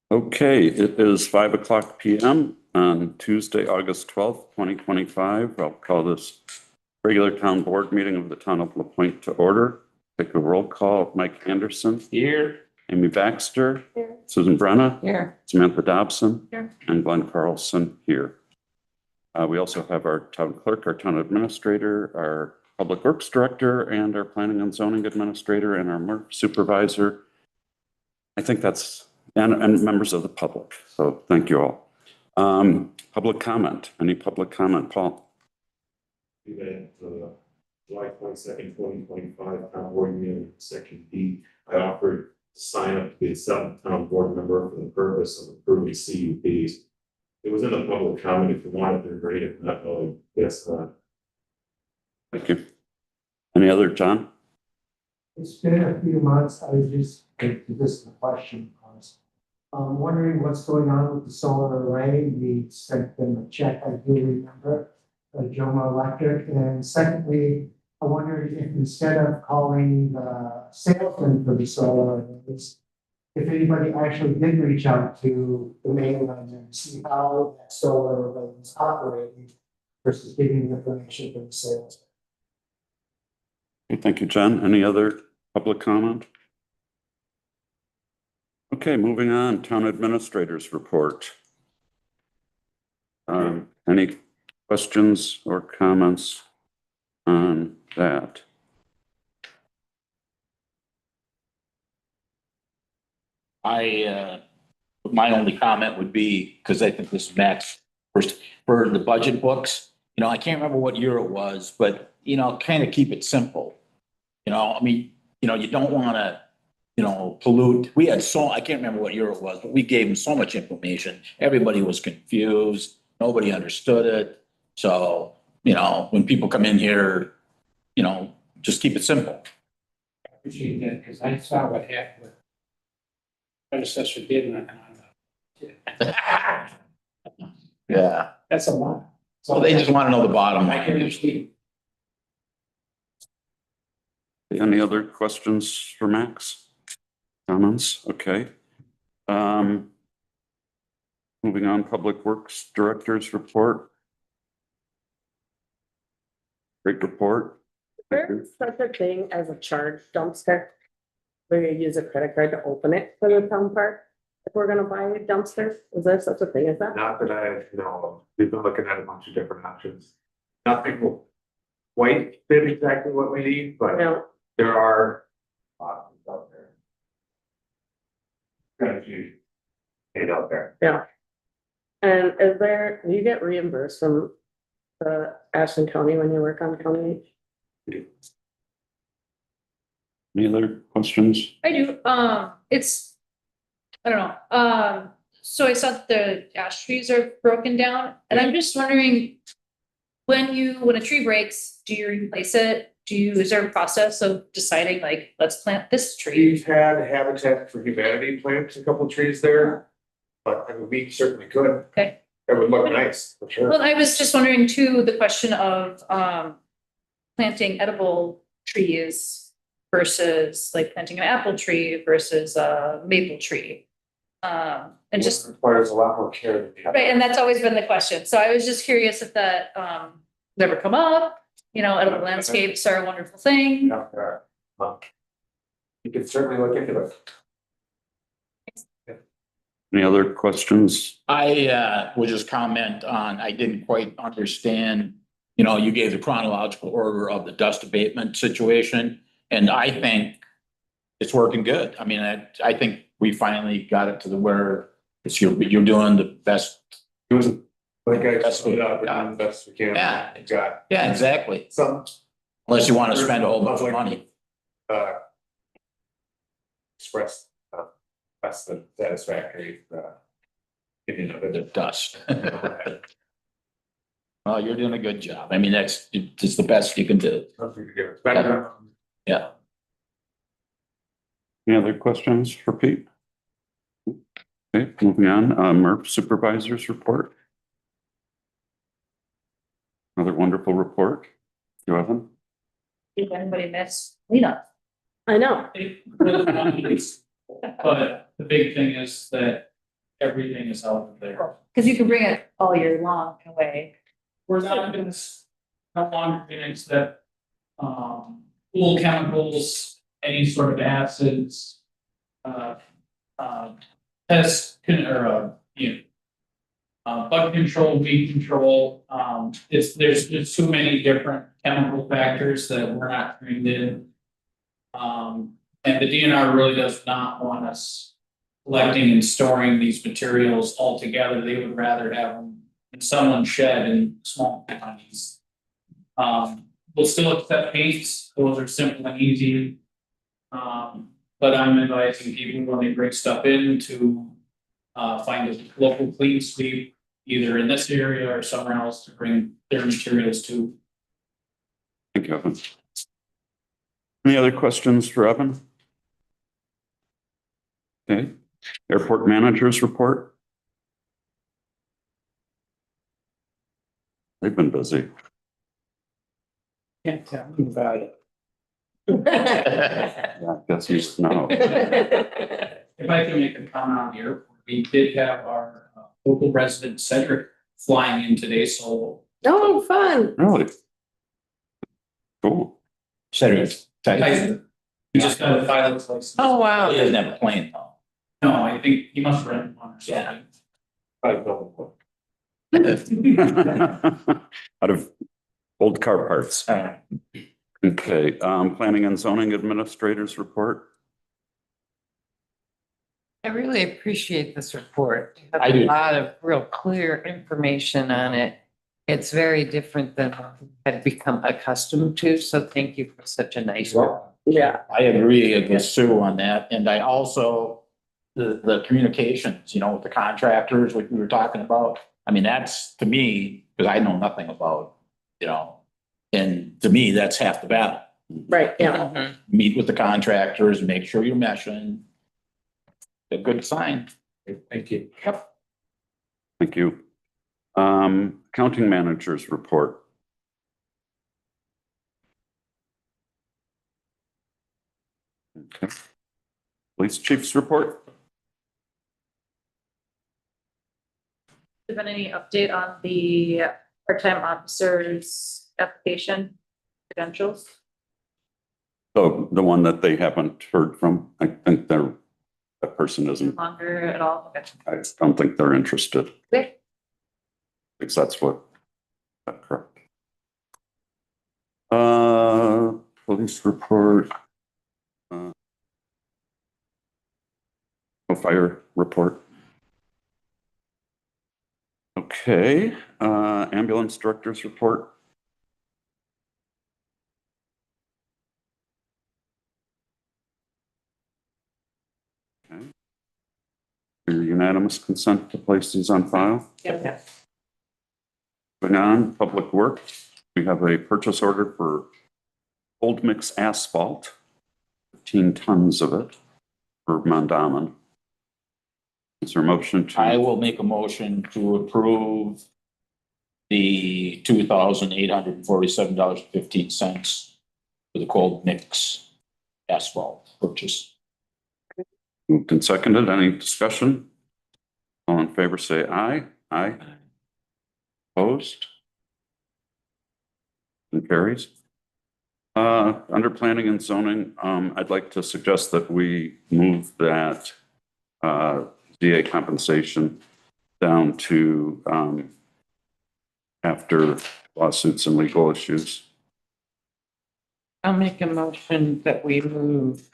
Okay, it is 5 o'clock PM on Tuesday, August 12th, 2025. I'll call this regular town board meeting of the town of LaPointe to order. Take a roll call. Mike Anderson. Here. Amy Baxter. Here. Susan Brenna. Here. Samantha Dobson. Here. And Glenn Carlson here. We also have our town clerk, our town administrator, our public works director, and our planning and zoning administrator, and our MRF supervisor. I think that's and members of the public. So thank you all. Public comment. Any public comment, Paul? Event, July 22nd, 2025, town board meeting, section D. I offered to sign up to be a seventh town board member for the purpose of approving CUPs. It was in the public comment. If you wanted to read it, not knowing, yes, Thank you. Any other, John? It's been a few months. I was just, this is a question. I'm wondering what's going on with the solar array. We sent them a check, I do remember, Joma Electric. And secondly, I wondered if instead of calling the salesman for the solar arrays, if anybody actually did reach out to the mainland and see how that solar array is operating versus giving the information from the salesman. Okay, thank you, John. Any other public comment? Okay, moving on, town administrators report. Any questions or comments on that? My only comment would be, because I think this is Max first, for the budget books, I can't remember what year it was, but, kind of keep it simple. I mean, you don't want to, pollute. We had I can't remember what year it was, but we gave them so much information. Everybody was confused. Nobody understood it. So, when people come in here, just keep it simple. I appreciate that, because I saw what happened with predecessor did not. Yeah. That's a lot. So they just want to know the bottom I can line. understand. Any other questions for Max? Comments? Okay. Moving on, Public Works Director's report. Great report. There's such a thing as a charge dumpster. Where you use a credit card to open it for the town park. If we're gonna buy a dumpster, is there such a thing as that? not that I know. We've been looking at a bunch of different options. Nothing will quite fit exactly what we need, but No, there are options out there. Got a few paid out there. yeah. And do you get reimbursed from the Ashland County when you work on county? Any other questions? I do. I don't know. So I saw that the ash trees are broken down, and I'm just wondering, when a tree breaks, do you replace it? Is there a process of deciding, like, let's plant this tree? We've had Habitat for Humanity plant a couple trees there, but I mean, we certainly could. Okay. It would look nice, for sure. Well, I was just wondering too, the question of planting edible trees versus like planting an apple tree versus a maple tree. And just Requires a lot more care than the other. right, and that's always been the question. So I was just curious if that never come up. Edible landscapes are a wonderful thing. Yeah, there are. You can certainly look into it. Any other questions? I would just comment on, I didn't quite understand, you gave the chronological order of the dust abatement situation, and I think it's working good. I mean, I think we finally got it to where you're doing the best. Like I That's put it out, we're yeah. doing the best we can. Yeah. We've got Yeah, exactly. some, Unless you want to spend a whole bunch of money. express, less than satisfactory, opinion of The it. dust. Well, you're doing a good job. I mean, it's the best you can do. Nothing to give us better. Yeah. Any other questions for Pete? Okay, moving on, MRF Supervisor's report. Another wonderful report. You have them? Did anybody miss cleanup? I know. But the big thing is that everything is out of there. Cause you can bring it all year long in a way. We're not gonna, no longer gonna accept, pool chemicals, any sort of acids, uh, bug control, weed control, there's just too many different chemical factors that we're not trained in. And the DNR really does not want us collecting and storing these materials all together. They would rather have them in someone's shed in small quantities. We'll still accept paints, those are simple and easy. But I'm advising people when they bring stuff in to find a local clean sweep, either in this area or somewhere else to bring their materials to. Thank you, Evan. Any other questions for Evan? Okay, airport managers report. They've been busy. Can't tell me about it. Yeah, I guess you know. If I can make a comment on the airport, we did have our local resident Cedric flying in today, so. Oh, fun. Really? Cool. Cedric, He just got a pilot's license. Oh, wow. he doesn't have a plane though. No, I think he must rent one or something. Probably double. Out of old car parts. Okay, planning and zoning administrators report. I really appreciate this report. You I have do. a lot of real clear information on it. It's very different than what I've become accustomed to, so thank you for such a nice job. Yeah, I agree with Sue on that, and I also, the communications, with the contractors, like we were talking about. I mean, that's to me, because I know nothing about, and to me, that's half the battle. right, yeah. Mhm. Meet with the contractors, make sure you're meshing. A good sign. Thank you. Yep. Thank you. Accounting managers report. Okay. Police chief's report. Has there been any update on the part-time officers application credentials? So the one that they haven't heard from, I think that person No isn't, longer at all? Okay. I don't think they're interested. Okay. Because that's what, correct. Police report. No fire report. Okay, ambulance director's report. Okay. Your unanimous consent to place these on file. Yeah. Moving on, public works, we have a purchase order for old mix asphalt, 15 tons of it for Mondamin. Is there a motion to? I will make a motion to approve the $2,847.15 for the cold mix asphalt purchase. Moved and seconded. Any discussion? All in favor, say aye. Aye. Opposed? And carries. Under planning and zoning, I'd like to suggest that we move that DA compensation down to after lawsuits and legal issues. I'll make a motion that we move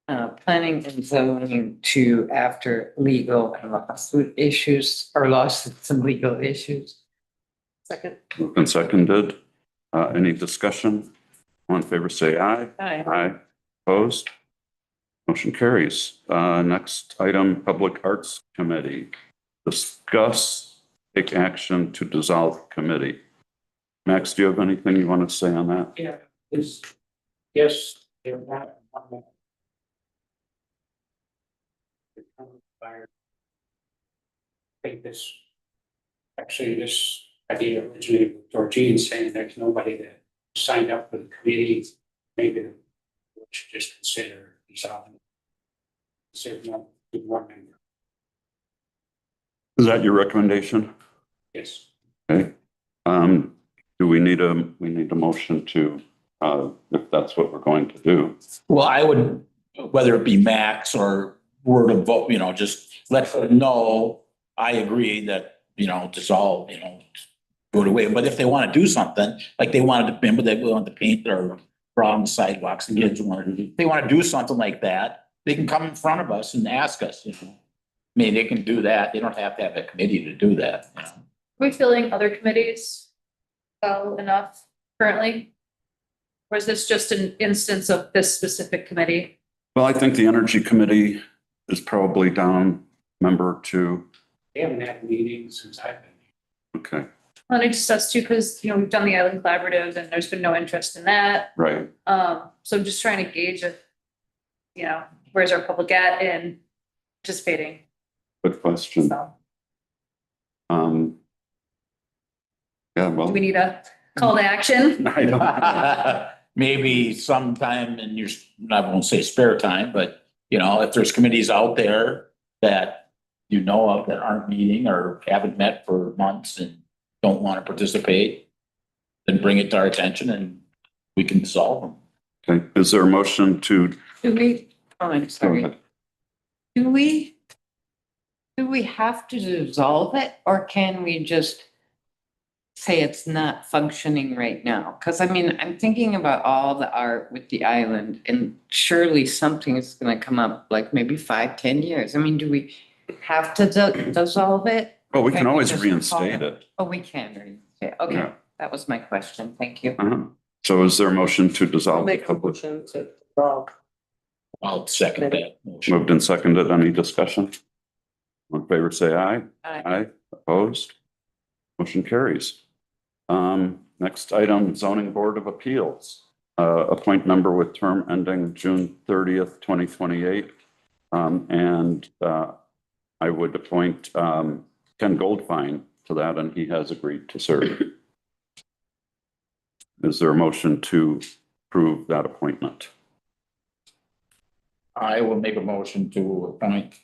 planning and zoning to after legal and lawsuit issues, or lawsuits and legal issues. Second. Moved and seconded. Any discussion? All in favor, say aye. Aye. Aye. Opposed? Motion carries. Next item, Public Arts Committee. Discuss, take action to dissolve committee. Max, do you have anything you want to say on that? Yeah, yes, they're not. I think this idea originated with Georgine saying there's nobody that signed up for the committee, maybe we should just consider dissolving. Serve no good one member. Is that your recommendation? Yes. Okay. Do we need a motion to, if that's what we're going to do? Well, I would, whether it be Max or word of vote, just let them know, I agree that, dissolve, go away. But if they want to do something, like they wanted to, remember they wanted to paint or draw on the sidewalks, the kids wanted to, if they want to do something like that, they can come in front of us and ask us, I mean, they can do that. They don't have to have a committee to do that. Are we filling other committees well enough currently? Or is this just an instance of this specific committee? Well, I think the Energy Committee is probably down member two. They haven't had meetings since I've been here. Okay, Well, and it's just us too, because, we've done the Island Collaborative and there's been no interest in that. right. So I'm just trying to gauge if, where's our public at in participating, Good question. so. Yeah, Do well, we need a call to action? I don't, Maybe sometime in your, I won't say spare time, but if there's committees out there that you know of that aren't meeting or haven't met for months and don't want to participate, then bring it to our attention and we can dissolve them. okay, is there a motion to? I'm Go sorry. ahead. Do we have to dissolve it, or can we just say it's not functioning right now? Because I mean, I'm thinking about all the art with the island, and surely something is gonna come up, like maybe 5-10 years. I mean, do we have to dissolve it? Well, we can Can we always just reinstate call it. Oh, we can reinstate. Okay, Yeah. that was my question. Thank you. Uh-huh. So is there a motion to I'll dissolve the make a public? motion to dissolve. I'll second that motion. Moved and seconded. Any discussion? All in favor, say aye. Aye. Aye. Opposed? Motion carries. Next item, Zoning Board of Appeals. Appoint member with term ending June 30th, 2028. And I would appoint Ken Goldfein to that, and he has agreed to serve. Is there a motion to approve that appointment? I will make a motion to appoint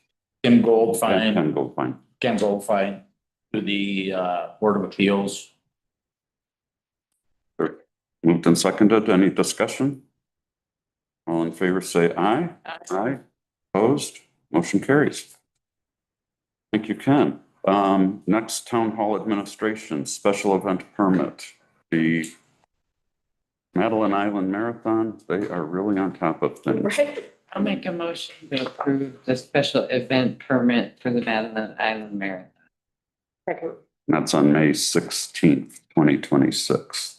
Ken Goldfein, Ken Goldfein. Ken Goldfein to the Board of Appeals. Moved and seconded. Any discussion? All in favor, say aye. Aye. Opposed? Motion carries. Thank you, Ken. Next, Town Hall Administration, Special Event Permit. The Madeline Island Marathon, they are really on top of things. Right? I'll make a motion to approve the special event permit for the Madeline Island Marathon. Second. That's on May 16th, 2026.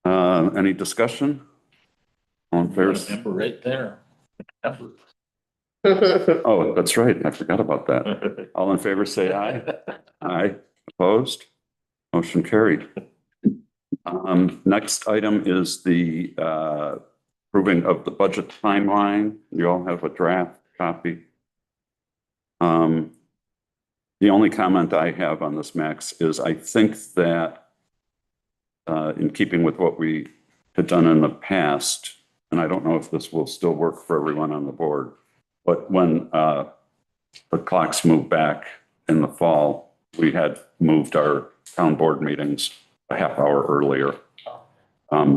Any discussion? All in favor? Remember right there. Oh, that's right. I forgot about that. All in favor, say aye. Aye. Opposed? Motion carried. Next item is the approving of the budget timeline. You all have a draft copy. The only comment I have on this, Max, is I think that in keeping with what we had done in the past, and I don't know if this will still work for everyone on the board, but when the clocks moved back in the fall, we had moved our town board meetings a half hour earlier.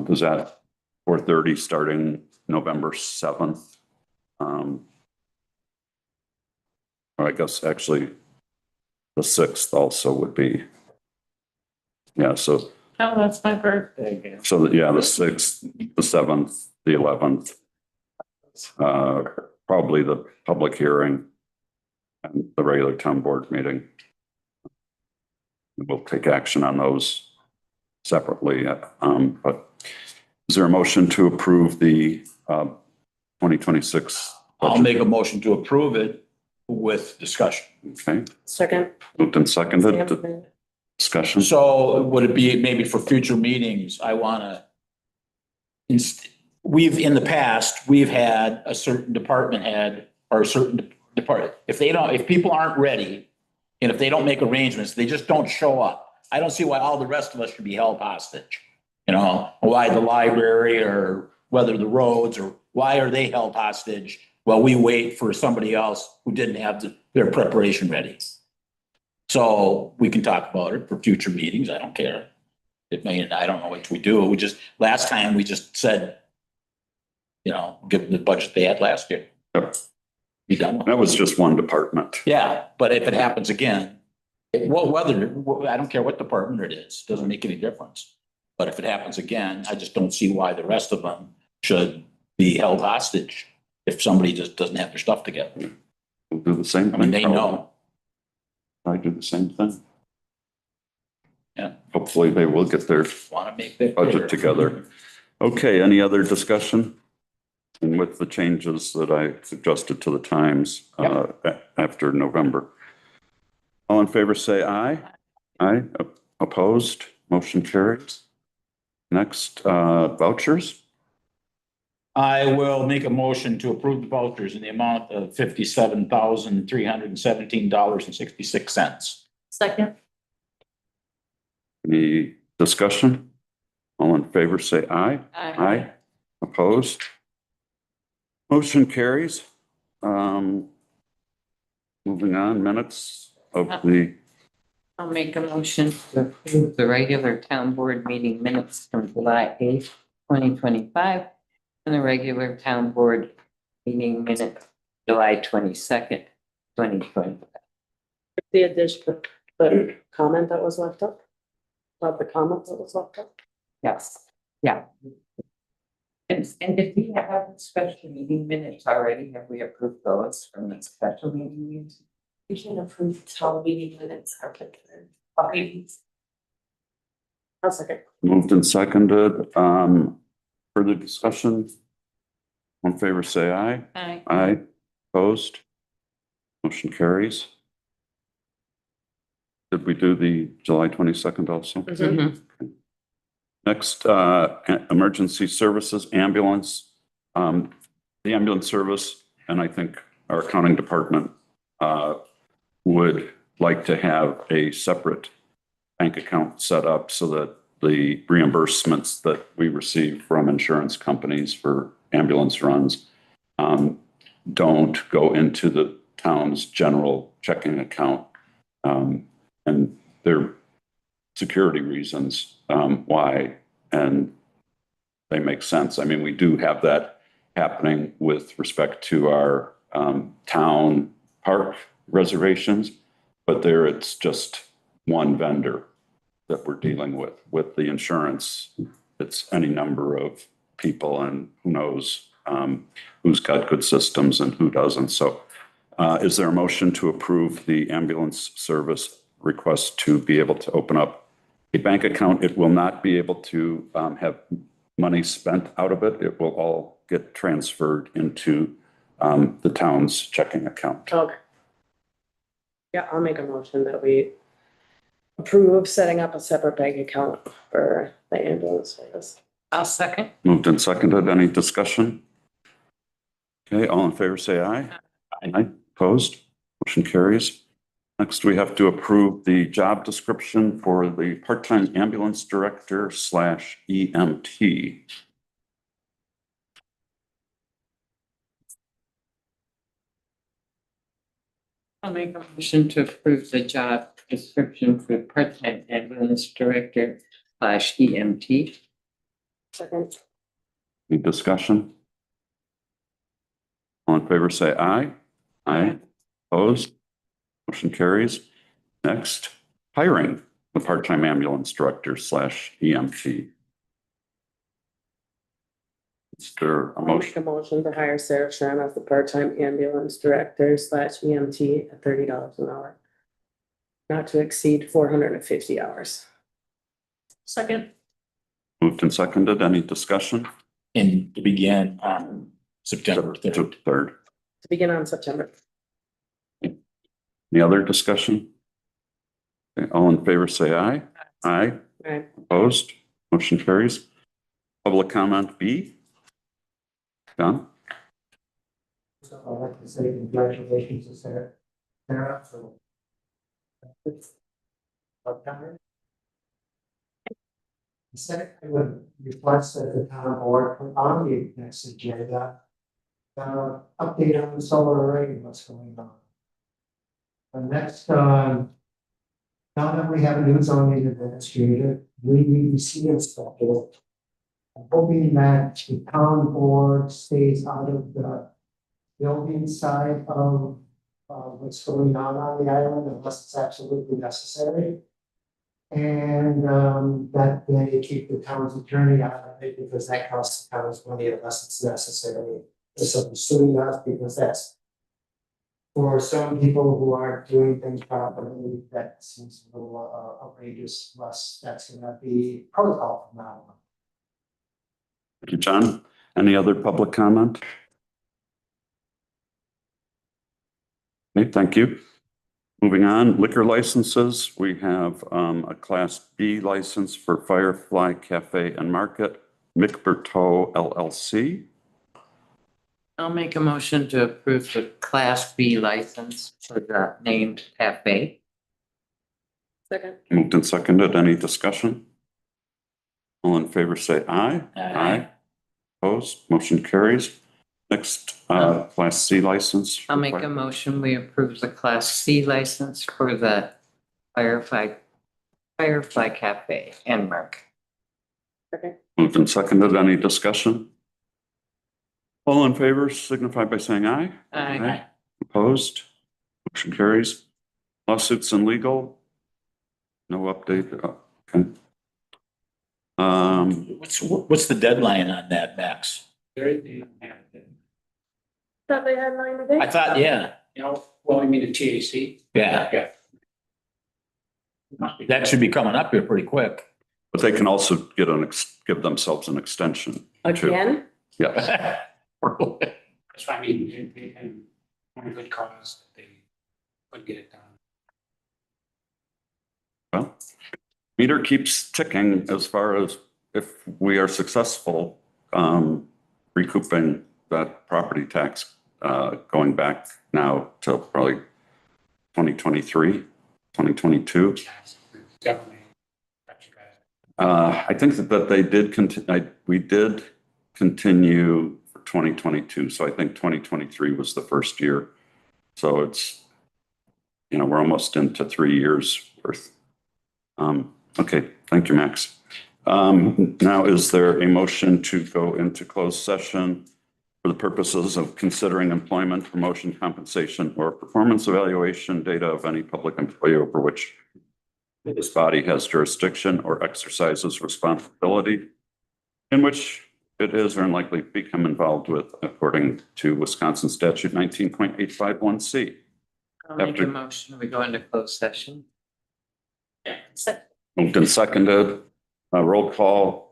Is that 4:30 starting November 7th? Or I guess actually the 6th also would be. Yeah, so, Oh, that's my birthday. yeah, the 6th, the 7th, the 11th. Probably the public hearing and the regular town board meeting. We'll take action on those separately. But is there a motion to approve the 2026? I'll budget? make a motion to approve it with discussion. Okay, Second. moved and seconded. Sam. Discussion. So would it be maybe for future meetings, I want to, in the past, we've had a certain department head or a certain department. If people aren't ready and if they don't make arrangements, they just don't show up. I don't see why all the rest of us should be held hostage. Why the library or whether the roads or why are they held hostage while we wait for somebody else who didn't have their preparation ready? So we can talk about it for future meetings. I don't care. It may, I don't know what we do. We just, last time we just said, give them the budget they had last year. Yep. Be done. That was just one department. Yeah, but if it happens again, I don't care what department it is, doesn't make any difference. But if it happens again, I just don't see why the rest of them should be held hostage if somebody just doesn't have their stuff together. We'll do the same I thing. mean, they know. I do the same thing. Yeah. Hopefully they will get their Want to make that budget clear. together. Okay, any other discussion? And with the changes that I suggested to the times after November. All in favor, say aye. Aye. Opposed? Motion carries. Next, vouchers. I will make a motion to approve the vouchers in the amount of $57,317.66. Second. Any discussion? All in favor, say aye. Aye. Opposed? Motion carries. Moving on, minutes of the, I'll make a motion to approve the regular town board meeting minutes from July 8th, 2025, and the regular town board meeting minutes July 22nd, 2025. The addition, the comment that was left up. About the comment that was left up. Yes, yeah. And if we have special meeting minutes already, have we approved those from the special meeting minutes? We can approve town meeting minutes are considered. I'll second. moved and seconded. Further discussion? All in favor, say aye. Aye. Aye. Opposed? Motion carries. Did we do the July 22nd also? Mhm. Next, emergency services, ambulance. The ambulance service, and I think our accounting department would like to have a separate bank account set up so that the reimbursements that we receive from insurance companies for ambulance runs don't go into the town's general checking account. And there are security reasons why, and they make sense. I mean, we do have that happening with respect to our town park reservations, but there it's just one vendor that we're dealing with. With the insurance, it's any number of people, and who knows who's got good systems and who doesn't. So is there a motion to approve the ambulance service request to be able to open up a bank account? It will not be able to have money spent out of it. It will all get transferred into the town's checking account. Okay. Yeah, I'll make a motion that we approve setting up a separate bank account for the ambulance service. I'll second. Moved and seconded. Any discussion? Okay, all in favor, say aye. Aye. Opposed? Motion carries. Next, we have to approve the job description for the part-time ambulance director / EMT. I'll make a motion to approve the job description for part-time ambulance director / EMT. Second. Any discussion? All in favor, say aye. Aye. Opposed? Motion carries. Next, hiring the part-time ambulance director / EMT. Is there a I'll motion? make a motion to hire Sarah Tran as the part-time ambulance director / EMT at $30 an hour. Not to exceed 450 hours. Second. Moved and seconded. Any discussion? And to begin on September 3rd. Third. To begin on September. Any other discussion? Okay, all in favor, say aye. Aye. Right. Opposed? Motion carries. Public comment B. Done? So I'd like to say congratulations to Sarah. Sarah, so. It's upcoming. The second, I would request that the town board put on the next agenda, update on the solar array and what's going on. The next, now that we have a new zoning administrator, new EDC inspector, I'm hoping that the town board stays out of the building side of what's going on the island unless it's absolutely necessary. And that they keep the town's attorney out of it because that costs the town's money unless it's necessary. So I'm suing us because that's for some people who aren't doing things properly, that seems a little outrageous, unless that's gonna be protocol from now on. Thank you, John. Any other public comment? Okay, thank you. Moving on, liquor licenses. We have a Class B license for Firefly Cafe and Market, McBurto LLC. I'll make a motion to approve the Class B license for the named cafe. Second. Moved and seconded. Any discussion? All in favor, say aye. Aye. Opposed, motion carries. Next, Class C license. for I'll make a motion, we approve the Class C license for the Firefly Cafe and Market. Second. Moved and seconded. Any discussion? All in favor signify by saying aye. Aye. Opposed? Motion carries. Lawsuits and legal? No update? Okay. What's the deadline on that, Max? Thought they had 9 days. I thought, yeah, You know, well, you mean the TAC? yeah, that should be coming up here pretty quick. But they can also give themselves an extension. too. Again? Yes. That's why I mean, and on a good cause, they couldn't get it done. Well, meter keeps ticking as far as if we are successful recouping that property tax going back now till probably 2023, 2022. Definitely. I think that they did we did continue for 2022. So I think 2023 was the first year. So it's, we're almost into 3 years worth. Okay, thank you, Max. Now, is there a motion to go into closed session for the purposes of considering employment, promotion, compensation, or performance evaluation data of any public employee over which this body has jurisdiction or exercises responsibility, in which it is or likely become involved with according to Wisconsin statute 19.851C. I'll make After- a motion, we go into closed session. Moved and seconded. Roll call.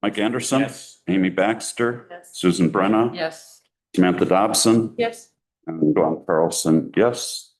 Mike Anderson. Yes. Amy Baxter. Yes. Susan Brenna. Yes. Samantha Dobson. Yes. And Dawn Carlson. Yes.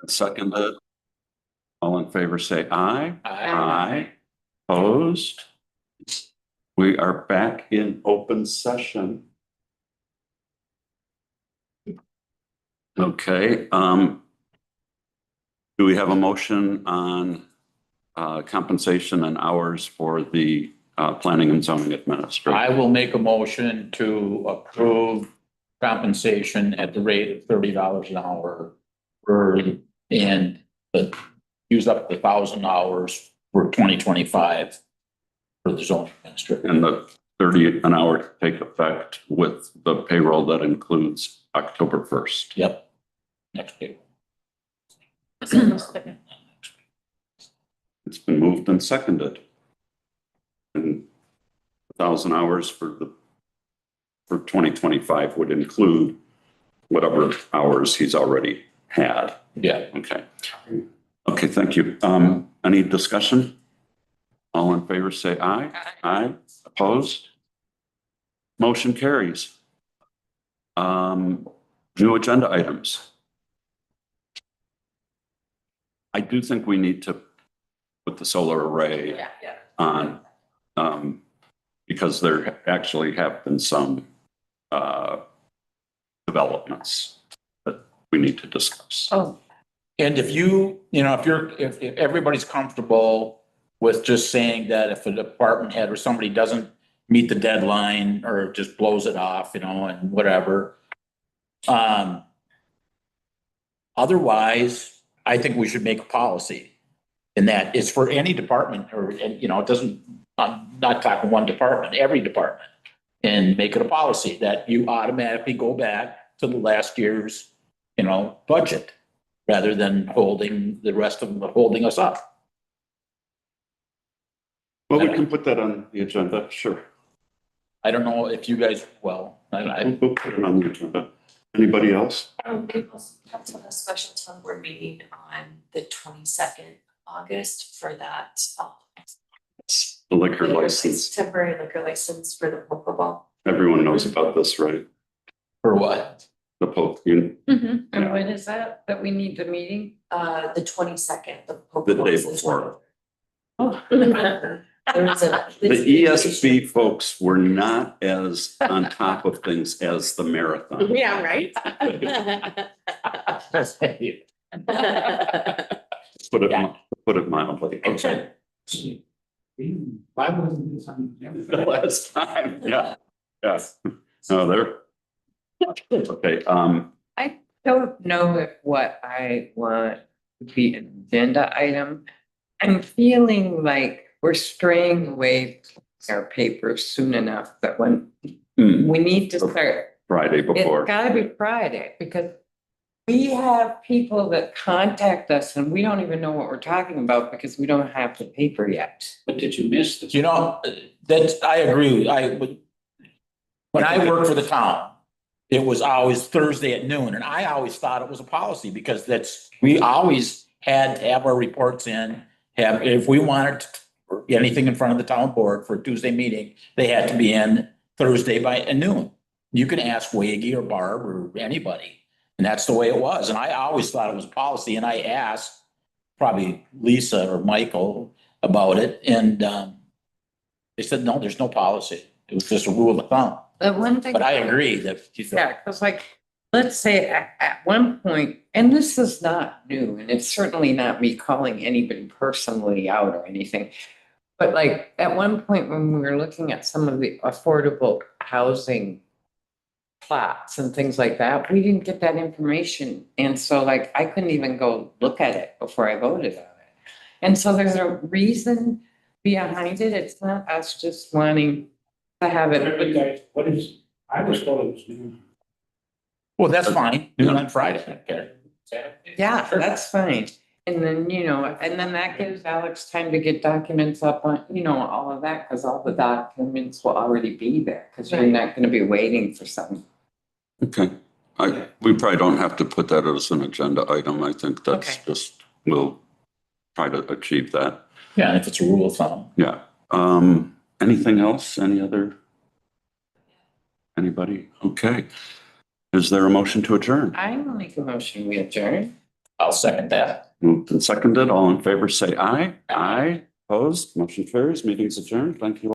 Seconded. All in favor, say aye. I, Opposed? We are back in open session. Okay, do we have a motion on compensation and hours for the planning and zoning administrator? I will make a motion to approve compensation at the rate of $30 an hour and use up the 1,000 hours for 2025 for the zoning administrator. And the 30 an hour to take effect with the payroll that includes October 1st. Yep. Next page. It's been moved and seconded. And 1,000 hours for 2025 would include whatever hours he's already had. Yeah. Okay. Okay, thank you. Any discussion? All in favor, say aye. Aye. Opposed? Motion carries. New agenda items. I do think we need to put the solar array on, because there actually have been some developments that we need to discuss. Oh, And if if everybody's comfortable with just saying that if a department head or somebody doesn't meet the deadline or just blows it off, and whatever. Otherwise, I think we should make a policy in that it's for any department it doesn't, I'm not talking one department, every department. And make it a policy that you automatically go back to the last year's, budget rather than holding the rest of them, holding us up. Well, we can put that on the agenda, sure. I don't know if you guys, We'll put it on the agenda. Anybody else? We also have to have a special town board meeting on the 22nd August for that. The liquor license. Temporary liquor license for the pickleball. Everyone knows about this, right? for what? The poke, you, and when is that we need the meeting? The 22nd, the the day pickleball is before. There was a. The ESB folks were not as on top of things as the marathon. Yeah, right? Put Yeah. it mildly. Okay. Why wasn't this on the agenda? The last time, yeah, yeah. No, they're. Okay, I don't know if what I want would be an agenda item. I'm feeling like we're straying away from our papers soon enough that when we need to start. Friday before. It's gotta be Friday, because we have people that contact us and we don't even know what we're talking about because we don't have the paper yet. What did you miss? That's, I agree. When I worked for the town, it was always Thursday at noon, and I always thought it was a policy because we always had to have our reports in, if we wanted anything in front of the town board for a Tuesday meeting, they had to be in Thursday by noon. You can ask Waggy or Barb or anybody, and that's the way it was. And I always thought it was a policy, and I asked probably Lisa or Michael about it, and they said, no, there's no policy. It was just a rule of thumb. The one thing. But I agree that. Yeah, because let's say at one point, and this is not new, and it's certainly not me calling anybody personally out or anything. But at one point when we were looking at some of the affordable housing plots and things like that, we didn't get that information. And so I couldn't even go look at it before I voted on it. And so there's a reason behind it. It's not us just wanting to have it. What is, I was told it was noon. Well, that's fine. Do it on Friday. Okay. Yeah, Sure. that's fine. And then, and then that gives Alex time to get documents up on, all of that, because all the documents will already be there, because you're not gonna be waiting for something. okay. We probably don't have to put that as an agenda item. I think that's Okay. we'll try to achieve that. Yeah, if it's a rule of thumb. Yeah. Anything else? Anybody? Okay. Is there a motion to adjourn? I will make a motion, we adjourn. I'll second that. Moved and seconded. All in favor, say aye. Aye. Opposed, motion carries. Meeting's adjourned. Thank you.